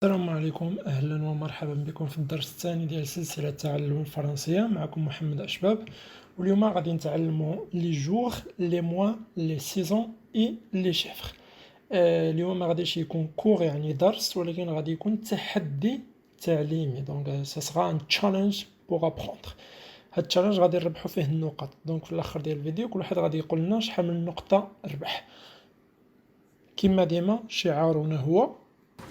السلام عليكم، اهلا ومرحبا بكم في الدرس الثاني ديال سلسله تعلم الفرنسيه. معكم محمد اشباب، واليوم غادي نتعلموا لي جور لي موا لي سيزون اي لي شيفر. اليوم ما غاديش يكون كور يعني درس، ولكن غادي يكون تحدي تعليمي. دونك سا سرا ان تشالنج بوغ ابروندر. هاد التشالنج غادي نربحوا فيه النقط. دونك في الاخر ديال الفيديو كل واحد غادي يقول لنا شحال من نقطه ربح. كما ديما شعارنا هو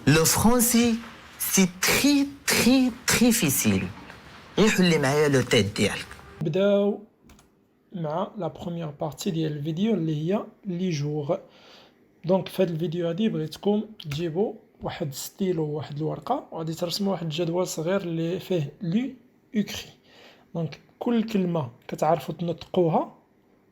Le français, c'est très facile. يحل معايا لو تيت ديالك. نبداو مع لا بروميير بارتي ديال الفيديو اللي هي لي جور. دونك في هاد الفيديو هادي بغيتكم تجيبوا واحد ستيلو وواحد الورقه وغادي ترسموا واحد الجدول صغير اللي فيه لي اكري. دونك كل كلمه كتعرفوا تنطقوها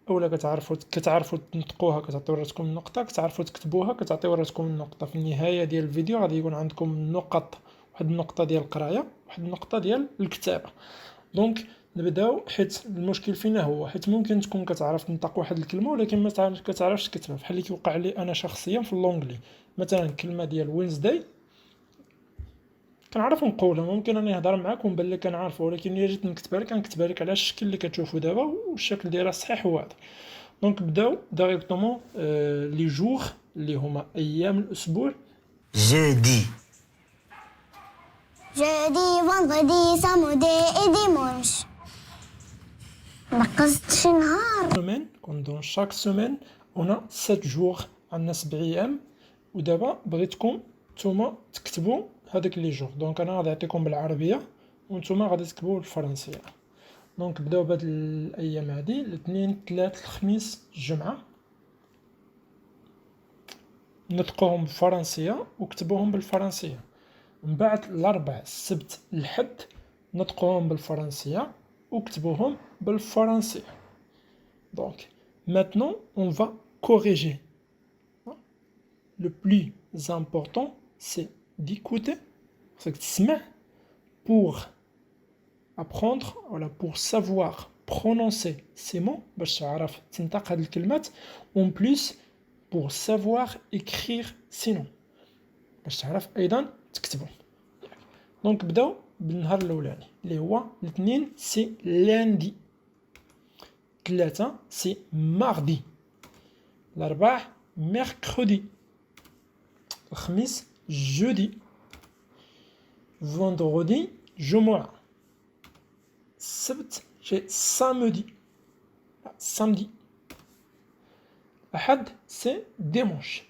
اولا كتعرفوا تنطقوها كتعطيو راسكم النقطه، كتعرفوا تكتبوها كتعطيو راسكم النقطه. في النهايه ديال الفيديو غادي يكون عندكم نقط، واحد النقطه ديال القرايه، واحد النقطه ديال الكتابه. دونك نبداو، حيت المشكل فينا هو حيت ممكن تكون كتعرف تنطق واحد الكلمه ولكن ما كتعرفش تكتبها، بحال اللي كيوقع لي انا شخصيا في اللونجلي. مثلا الكلمه ديال وينزداي كنعرف نقولها، ممكن انا نهضر معاك ونبان لك كنعرفها، ولكن الا جيت نكتبها لك كنكتبها لك على الشكل اللي كتشوفوا دابا، والشكل ديالها صحيح هو هذا. دونك بداو دايريكتومون لي جور اللي هما ايام الاسبوع. Jeudi, Jeudi, vendredi, samedi et dimanche. نقصت شي نهار. سومين كون دون شاك سومين اون 7 جور، عندنا 7 ايام. ودابا بغيتكم نتوما تكتبوا هذاك لي جور. دونك انا غادي نعطيكم بالعربيه وانتوما غادي تكتبوا بالفرنسيه. دونك بداو بهاد الايام هادي: الاثنين، الثلاث، الخميس، الجمعه. نطقوهم بالفرنسيه وكتبوهم بالفرنسيه. من بعد الاربع، السبت، الحد نطقوهم بالفرنسيه وكتبوهم بالفرنسيه. Donc, maintenant, on va corriger. Le plus important, c'est d'écouter, c'est de se mettre pour apprendre, voilà, pour savoir prononcer ces mots, باش تعرف تنطق هاد الكلمات. En plus, pour savoir écrire ces noms, باش تعرف أيضا تكتبهم. دونك بداو بالنهار الأولاني اللي هو الاثنين، سي lundi. الثلاثة سي ماردي. الأربع ميركودي. الخميس جودي. فوندغودي جمعة. السبت سي سامدي، سامدي. الأحد سي ديمونش.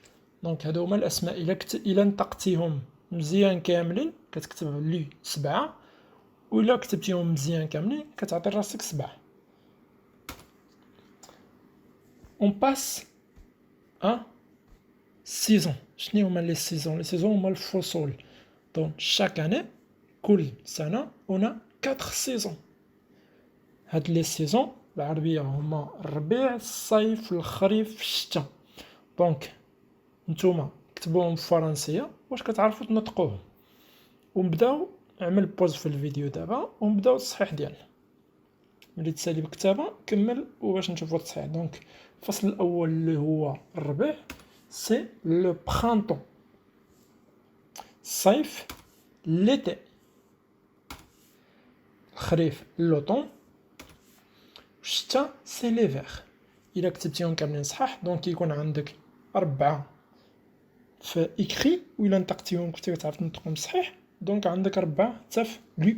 دونك هادو هما الأسماء. إلا نطقتيهم مزيان كاملين كتكتب لي 7، وإلا كتبتيهم مزيان كاملين كتعطي راسك 7. On passe à saison. شنو هما لي سيزون؟ لي سيزون هما الفصول. دونك شاك اني، كل سنة on a 4 سيزون. هاد لي سيزون بالعربية هما الربيع، الصيف، الخريف، الشتاء. دونك نتوما كتبوهم بالفرنسية واش كتعرفوا تنطقوهم. ونبداو، نعمل بوز في الفيديو دابا ونبداو التصحيح ديالنا. ملي تسالي بالكتابة كمل وباش نشوفو التصحيح. دونك الفصل الأول اللي هو الربيع سي لو برانتون. الصيف ليتي. الخريف لوطون. الشتاء سي ليفير. إلا كتبتيهم كاملين صحاح دونك يكون عندك 4 في إكري، وإلا نطقتيهم كنتي كتعرف تنطقهم صحيح دونك عندك 4 حتى في لو.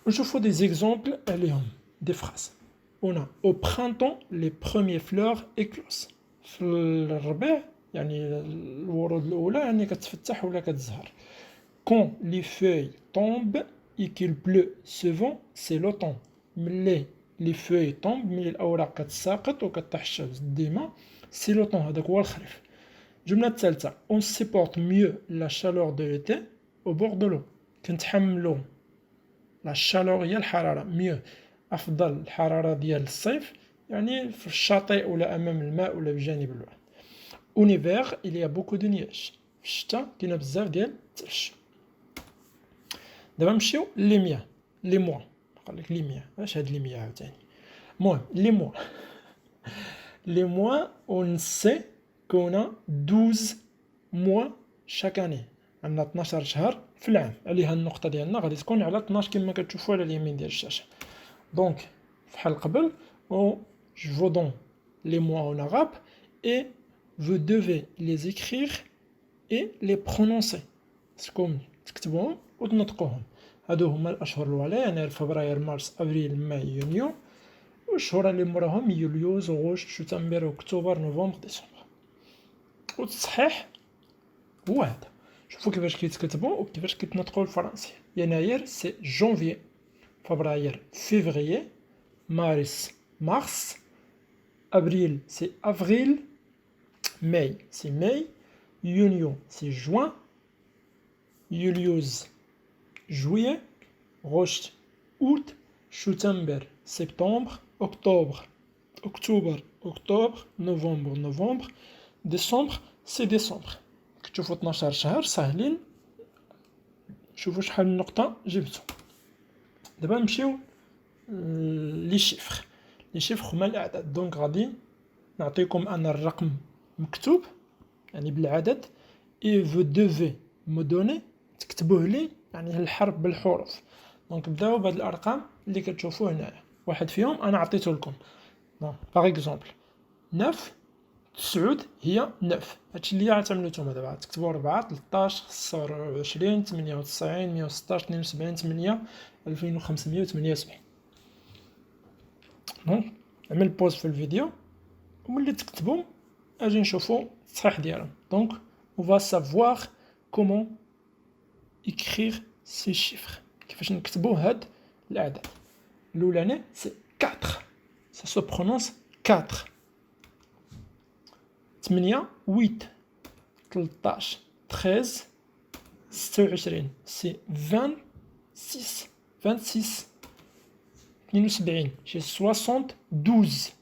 نشوفو دي زيكزومبل عليهم، دي فراز. On a au printemps les premières fleurs éclosent. في الربيع يعني الورود الأولى يعني كتفتح ولا كتزهر. Quand les feuilles tombent et qu'il pleut souvent, c'est l'automne. ملي les feuilles tombent، ملي الأوراق كتساقط وكطيح الشمس ديما، c'est l'automne، هذاك هو الخريف. الجملة الثالثة: On supporte mieux la chaleur de l'été au bord de l'eau. كنتحملو لا chaleur هي الحرارة، ميو أفضل الحرارة ديال الصيف يعني في الشاطئ ولا أمام الماء ولا بجانب البحر. اون هيفير il y a beaucoup de neige. في الشتا كاينة بزاف ديال الثلج. دابا نمشيو لي مياه، لي موا. نقولك لي مياه، اش هاد لي مياه عاوتاني؟ المهم لي موا. لي موا اون سي كون 12 موا chaque année. عندنا 12 شهر في العام. عليها النقطة ديالنا غادي تكون على 12 كما كتشوفوا على اليمين ديال الشاشة. دونك فحال قبل je vous donne les mois en arabe et vous devez les écrire et les prononcer. تكون تكتبوهم وتنطقوهم. هادو هما الاشهر الاولى، يناير فبراير مارس ابريل ماي يونيو، والشهور اللي موراهم يوليوز غوشت شتنبر اكتوبر نوفمبر ديسمبر. والتصحيح هو هذا. شوفوا كيفاش كيتكتبوا وكيفاش كيتنطقوا الفرنسي. يناير سي جونفي، فبراير فيفريي، مارس مارس، ابريل سي افريل، ماي سي ماي، يونيو سي جوان، يوليوز juillet, غشت août, شتنبر سبتمبر، octobre, novembre, décembre سي ديسمبر. كتشوفوا 12 شهر ساهلين. شوفوا شحال من نقطة جبتو. دابا نمشيو لي شيفر. لي شيفر هما الأعداد. دونك غادي نعطيكم أنا الرقم مكتوب يعني بالعدد et vous devez me donner تكتبوه لي يعني الحرف بالحروف. دونك نبداو بهاد الارقام اللي كتشوفوه هنايا. واحد فيهم انا عطيته لكم. باغ اكزومبل 9 9 هي 9. هادشي اللي غتعملو نتوما دابا تكتبوا 4 13 26 98 116 72 8 2578. دونك عمل بوز في الفيديو وملي تكتبوا اجي نشوفوا التصحيح ديالهم. دونك on va savoir comment écrire ces chiffres. كيفاش نكتبوا هاد الأعداد. الأولاني سي 4. ça se prononce 4. 8 8 13 13 26 سي 26 26 72 شي 72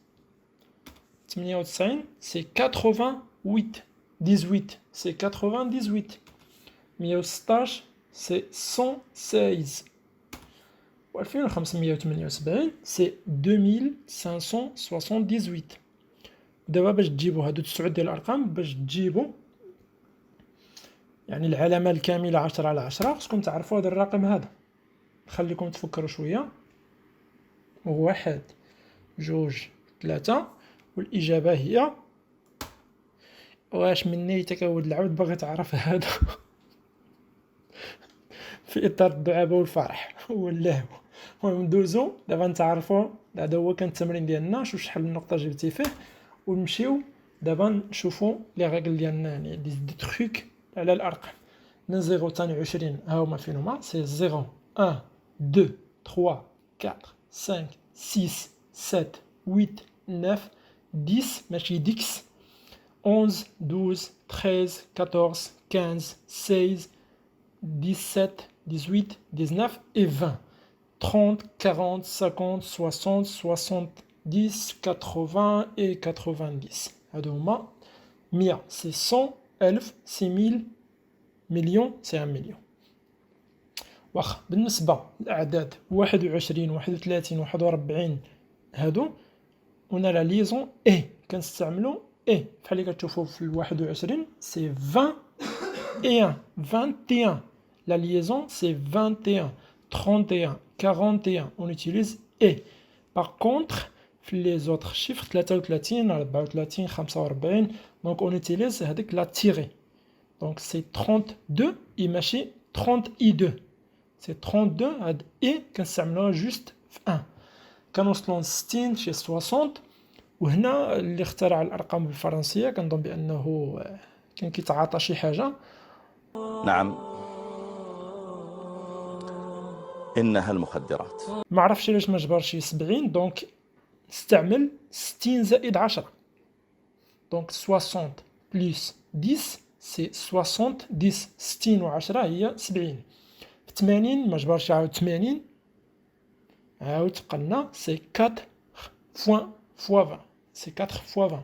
98 سي 88 18 سي 98 116 c'est 116 و 2578 c'est 2578. دابا باش تجيبوا هادو 9 ديال الارقام باش تجيبوا يعني العلامه الكامله 10 على 10 خصكم تعرفوا هذا الرقم هذا. نخليكم تفكروا شويه. 1 2 3 والاجابه هي واش من نيتك ولد العبد باغي تعرف هذا في اطار الدعابه والفرح واللهو. المهم ندوزو دابا نتعرفوا. هذا هو كان التمرين ديالنا. شوف شحال من نقطه جبتي فيه ونمشيو دابا نشوفوا لي ريغل ديالنا يعني دي تروك على الارقام. من 0 حتى 20 ها هما فين هما سي 0 1 2 3 4 5 6 7 8 9 10 ماشي ديكس 11 12 13 14 15 16 17 18 19 et 20 30 40 50 60 70 80 et 90. هادو هما 100 c'est 100 1000 c'est 1000 مليون c'est 1 مليون. واخا بالنسبة للأعداد 21 31 41 هادو هنا لا ليزون اي كنستعملو اي بحال اللي كتشوفوا في 21 c'est 21 21. La liaison c'est 21, 31, 41. On utilise et. Par contre, les autres chiffres 33, 34, 45, donc on utilise la tirée. Donc c'est 32 et machi 32. C'est 32 et quand ça me juste 1. Quand on se lance 60 chez 60 وهنا اللي اخترع الارقام بالفرنسيه كنظن بانه كان كيتعاطى شي حاجه. نعم إنها المخدرات. ما عرفش علاش ما جبرش 70. دونك نستعمل 60 زائد 10. دونك 60 بلس 10 سي 70. 60 و 10 هي 70. في 80 ما جبرش عاود 80 عاود قلنا سي 4 فوان فوا 20 سي 4 فوا 20.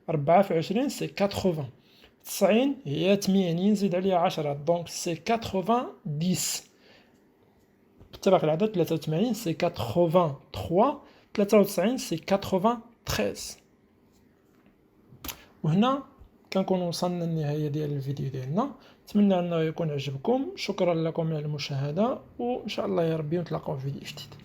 4 في 20 سي 80. 90 هي 80 زيد عليها 10 دونك سي 90. بالطبق العدد 83 سي 83. 93 سي 93. وهنا كنكون وصلنا للنهاية ديال الفيديو ديالنا. نتمنى انه يكون عجبكم. شكرا لكم على المشاهدة، وان شاء الله يا ربي نتلاقاو في فيديو جديد.